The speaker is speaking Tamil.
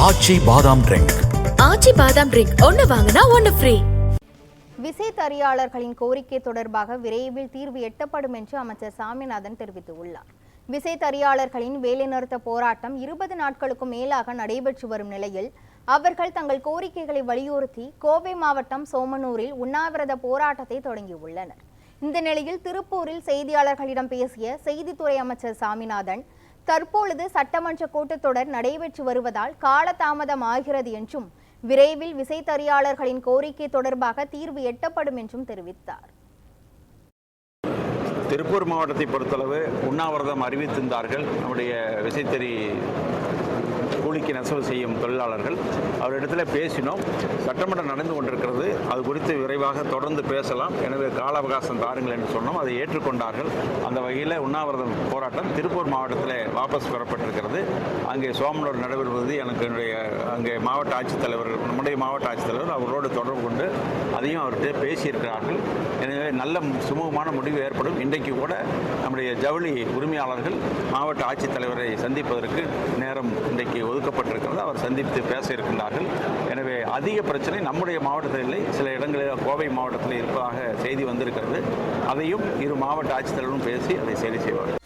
ஆச்சி பாதாம் ட்ரிங்க். ஆச்சி பாதாம் ட்ரிங்க் ஒன்னு வாங்கினா ஒன்னு ஃப்ரீ. விசைத்தறியாளர்களின் கோரிக்கை தொடர்பாக விரைவில் தீர்வு எட்டப்படும் என்று அமைச்சர் சாமிநாதன் தெரிவித்துள்ளார். விசைத்தறியாளர்களின் வேலைநிறுத்த போராட்டம் 20 நாட்களுக்கும் மேலாக நடைபெற்று வரும் நிலையில் அவர்கள் தங்கள் கோரிக்கைகளை வலியுறுத்தி கோவை மாவட்டம் சோமனூரில் உண்ணாவிரத போராட்டத்தை தொடங்கியுள்ளனர். இந்த நிலையில் திருப்பூரில் செய்தியாளர்களிடம் பேசிய செய்தித்துறை அமைச்சர் சாமிநாதன், தற்பொழுது சட்டமன்ற கூட்டத்தொடர் நடைபெற்று வருவதால் காலதாமதம் ஆகிறது என்றும் விரைவில் விசைத்தறியாளர்களின் கோரிக்கை தொடர்பாக தீர்வு எட்டப்படும் என்றும் தெரிவித்தார். திருப்பூர் மாவட்டத்தை பொறுத்தளவு உண்ணாவிரதம் அறிவித்திருந்தார்கள் நம்முடைய விசைத்தறி கூலிக்கு நெசவு செய்யும் தொழிலாளர்கள். அவரிடத்தில் பேசினோம். சட்டமன்றம் நடந்து கொண்டிருக்கிறது, அது குறித்து விரைவாக தொடர்ந்து பேசலாம், எனவே கால அவகாசம் தாருங்கள் என்று சொன்னோம். அதை ஏற்றுக்கொண்டார்கள். அந்த வகையில் உண்ணாவிரதம் போராட்டம் திருப்பூர் மாவட்டத்தில் வாபஸ் பெறப்பட்டிருக்கிறது. அங்கே சோமனூர் நடைபெறுவது என்னுடைய அங்கே மாவட்ட ஆட்சித்தலைவர்கள், நம்முடைய மாவட்ட ஆட்சித்தலைவர் அவரோடு தொடர்பு கொண்டு அதையும் அவர்கிட்ட பேசியிருக்கிறார்கள். எனவே நல்ல சுமூகமான முடிவு ஏற்படும். இன்றைக்கு கூட நம்முடைய ஜவுளி உரிமையாளர்கள் மாவட்ட ஆட்சித்தலைவரை சந்திப்பதற்கு நேரம் இன்றைக்கு ஒதுக்கப்பட்டிருக்கிறது. அவர் சந்தித்து பேச இருக்கின்றார்கள். எனவே அதிக பிரச்சனை நம்முடைய மாவட்டத்தில் இல்லை, சில இடங்களில் கோவை மாவட்டத்தில் இருப்பதாக செய்தி வந்திருக்கிறது. அதையும் இரு மாவட்ட ஆட்சித்தலைவரும் பேசி அதை சரி செய்வார்கள்.